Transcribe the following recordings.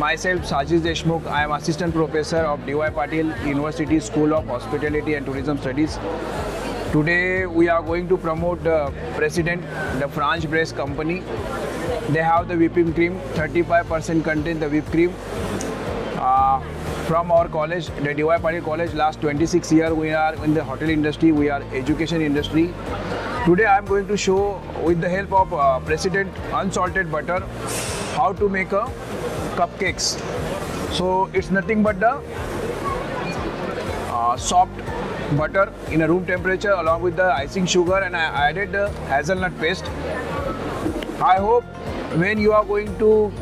myself Sajis Deshmukh. I am Assistant Professor of D.Y. Patil University School of Hospitality and Tourism Studies. Today we are going to promote the Président, the French-based company. They have the whipping cream, 35% contain the whipped cream. From our college, the D.Y. Patil College, last 26 years we are in the hotel industry, we are education industry. Today I am going to show with the help of Président Unsalted Butter how to make a cupcakes. So it's nothing but the soft butter in a room temperature along with the icing sugar, and I added the hazelnut paste. I hope when you are going to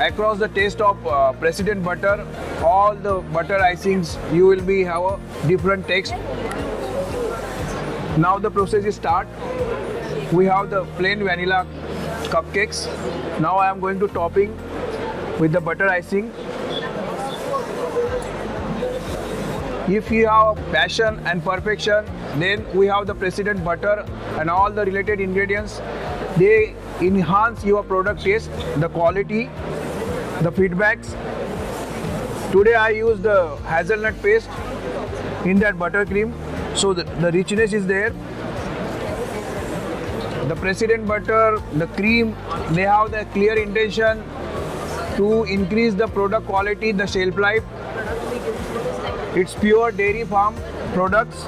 across the taste of Président butter, all the butter icings you will be have a different taste. Now the process is start. We have the plain vanilla cupcakes. Now I am going to topping with the butter icing. If you have passion and perfection, then we have the Président butter and all the related ingredients. They enhance your product taste, the quality, the feedbacks. Today I use the hazelnut paste in that buttercream, so the richness is there. The Président butter, the cream, they have the clear intention to increase the product quality, the shelf life. It's pure dairy farm products.